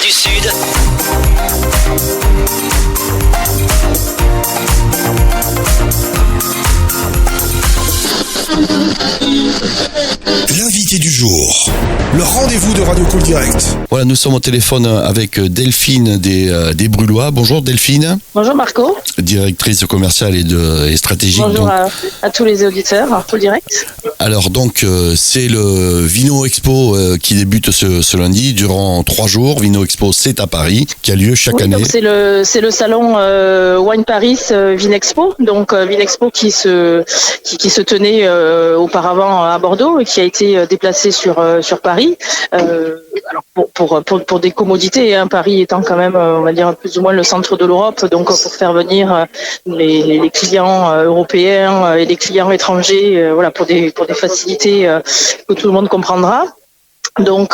du Sud. L'invité du jour, le rendez-vous de Radio Cool Direct. Voilà, nous sommes au téléphone avec Delphine des Brûlois. Bonjour Delphine. Bonjour Marco. Directrice commerciale et stratégique. Bonjour à tous les auditeurs, Cool Direct. Alors donc, c'est le Vino Expo qui débute ce lundi durant 3 jours. Vino Expo, c'est à Paris, qui a lieu chaque année. Donc c'est le salon Wine Paris Vinexpo. Donc Vinexpo qui se tenait auparavant à Bordeaux et qui a été déplacé sur Paris. Alors pour des commodités, hein, Paris étant quand même, on va dire, plus ou moins le centre de l'Europe, donc pour faire venir les clients européens et les clients étrangers, voilà, pour des facilités que tout le monde comprendra. Donc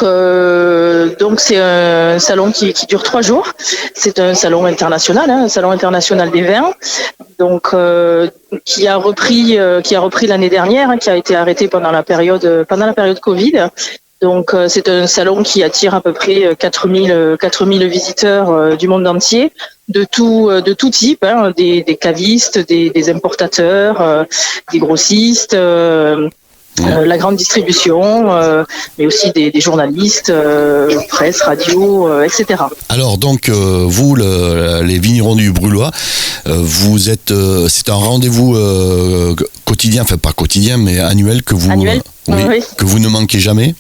c'est un salon qui dure 3 jours. C'est un salon international, un salon international des vins. Donc qui a repris l'année dernière, qui a été arrêté pendant la période Covid. Donc c'est un salon qui attire à peu près 4000 visiteurs du monde entier, de tout type, hein, des cavistes, des importateurs, des grossistes. La grande distribution, mais aussi des journalistes, presse, radio, etc. Alors donc vous, les vignerons du Brûlois, vous êtes, c'est un rendez-vous quotidien, enfin pas quotidien, mais annuel que vous, oui. Que vous ne manquez jamais.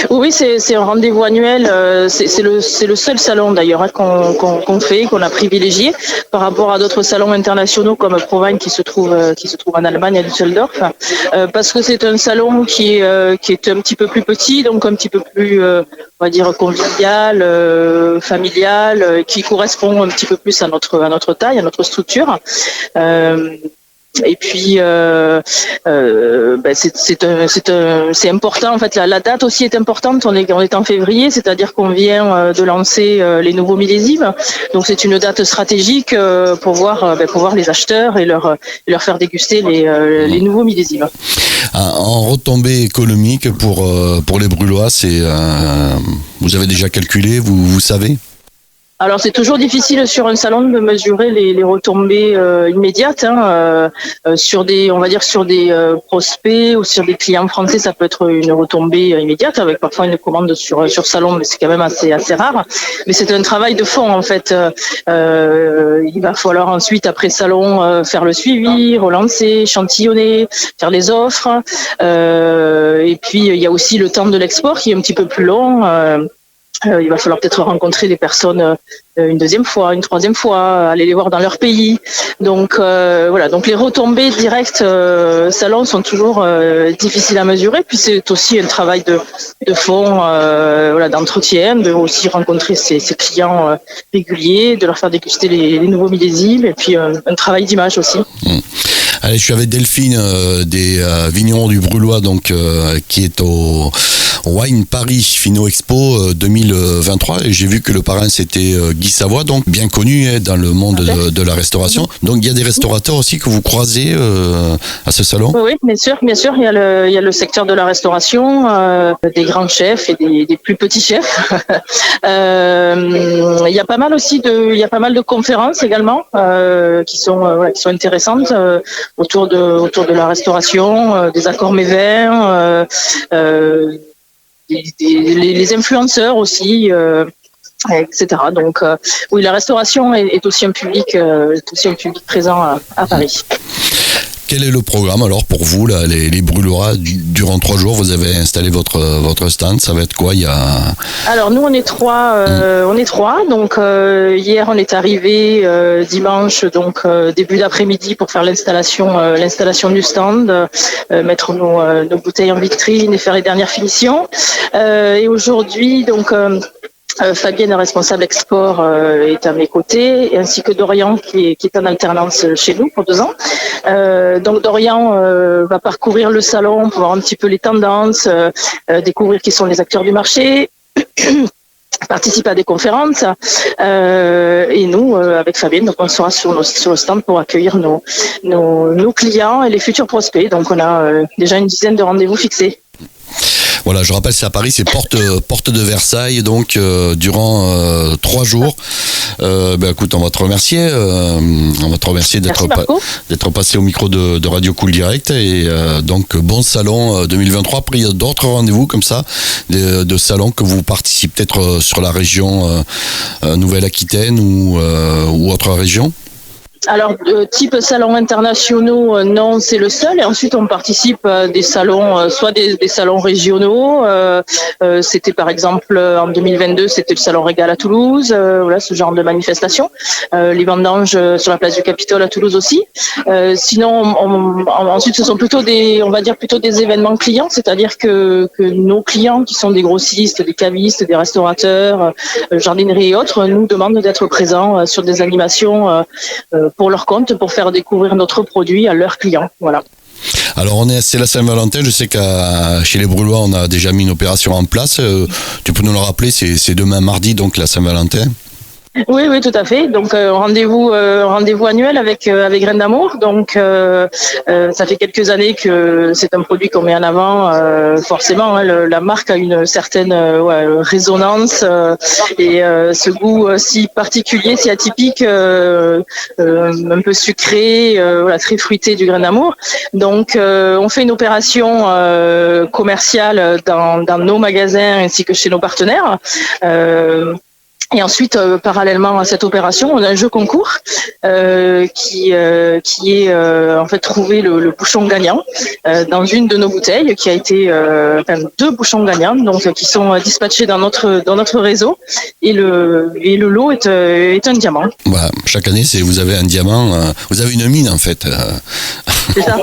Oui, c'est un rendez-vous annuel. C'est le seul salon d'ailleurs, hein, qu'on a privilégié par rapport à d'autres salons internationaux comme Provine qui se trouve en Allemagne à Düsseldorf, parce que c'est un salon qui est un petit peu plus petit, donc un petit peu plus on va dire convivial, familial, qui correspond un petit peu plus à notre taille, à notre structure. Et puis c'est important en fait. La date aussi est importante. On est en février, c'est-à-dire qu'on vient de lancer les nouveaux millésimes. Donc c'est une date stratégique pour voir les acheteurs et leur faire déguster les nouveaux millésimes. En retombée économique pour les Brûlois, vous avez déjà calculé, vous savez? Alors c'est toujours difficile sur un salon de mesurer les retombées immédiates, hein, sur des prospects ou sur des clients français. Ça peut être une retombée immédiate avec parfois une commande sur salon, mais c'est quand même assez rare. Mais c'est un travail de fond en fait. Il va falloir ensuite après salon faire le suivi, relancer, échantillonner, faire les offres. Et puis il y a aussi le temps de l'export qui est un petit peu plus long. Il va falloir peut-être rencontrer les personnes une deuxième fois, une troisième fois, aller les voir dans leur pays. Donc voilà, donc les retombées directes salon sont toujours difficiles à mesurer. Puis c'est aussi un travail de fond, d'entretien, de aussi rencontrer ses clients réguliers, de leur faire déguster les nouveaux millésimes, et puis un travail d'image aussi. Allez, je suis avec Delphine des vignerons du Brûlois, donc qui est au Wine Paris Vino Expo 2023, et j'ai vu que le parrain c'était Guy Savoie, donc bien connu dans le monde de la restauration. Donc il y a des restaurateurs aussi que vous croisez à ce salon? Oui, bien sûr. Il y a le secteur de la restauration, des grands chefs et des plus petits chefs. Il y a pas mal de conférences également qui sont intéressantes autour de la restauration, des accords mévins. Les influenceurs aussi, etc. Donc oui, la restauration est aussi un public présent à Paris. Quel est le programme alors pour vous, là, les Brûlois, durant 3 jours? Vous avez installé votre stand, ça va être quoi? Alors nous on est trois. Donc hier on est arrivé dimanche, donc début d'après-midi pour faire l'installation du stand, mettre nos bouteilles en vitrine et faire les dernières finitions. Et aujourd'hui donc Fabienne, responsable export, est à mes côtés, ainsi que Dorian qui est en alternance chez nous pour 2 ans. Donc Dorian va parcourir le salon pour voir un petit peu les tendances, découvrir qui sont les acteurs du marché, participer à des conférences, et nous avec Fabienne, donc on sera sur le stand pour accueillir nos clients et les futurs prospects. Donc on a déjà une dizaine de rendez-vous fixés. Voilà, je rappelle, c'est à Paris, c'est porte de Versailles, donc durant 3 jours. Écoute, on va te remercier. On va te remercier d'être passé au micro de Radio Cool Direct. Et donc, bon salon 2023. Après, il y a d'autres rendez-vous comme ça, de salons que vous participez peut-être sur la région Nouvelle-Aquitaine ou autre région. Alors, type salons internationaux, non, c'est le seul. Et ensuite, on participe à des salons, soit des salons régionaux. C'était par exemple en 2022, c'était le salon Régal à Toulouse. Voilà, ce genre de manifestation. Les vendanges sur la place du Capitole à Toulouse aussi. Sinon, ensuite, ce sont plutôt des événements clients, c'est-à-dire que nos clients, qui sont des grossistes, des cavistes, des restaurateurs, jardineries et autres, nous demandent d'être présents sur des animations pour leur compte, pour faire découvrir notre produit à leurs clients. Voilà. Alors c'est la Saint-Valentin, je sais que chez les Brûlois on a déjà mis une opération en place. Tu peux nous le rappeler, c'est demain mardi, donc la Saint-Valentin. Oui, tout à fait. Donc rendez-vous annuel avec Graines d'Amour. Donc ça fait quelques années que c'est un produit qu'on met en avant. Forcément, la marque a une certaine résonance et ce goût si particulier, si atypique, un peu sucré, très fruité du Grain d'Amour. Donc on fait une opération commerciale dans nos magasins ainsi que chez nos partenaires. Et ensuite, parallèlement à cette opération, on a un jeu concours qui est en fait trouver le bouchon gagnant dans une de nos bouteilles, qui a été 2 bouchons gagnants, donc qui sont dispatchés dans notre réseau. Et le lot est un diamant. Voilà, chaque année, vous avez un diamant, vous avez une mine en fait. C'est ça.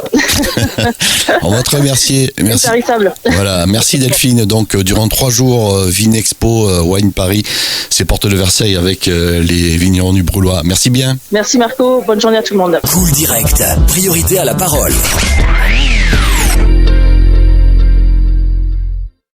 On va te remercier. Merci. Intarissable. Voilà, merci Delphine. Donc durant 3 jours, Vinexpo Wine Paris, c'est porte de Versailles avec les vignerons du Brûlois. Merci bien. Merci Marco, bonne journée à tout le monde. Cool Direct, priorité à la parole.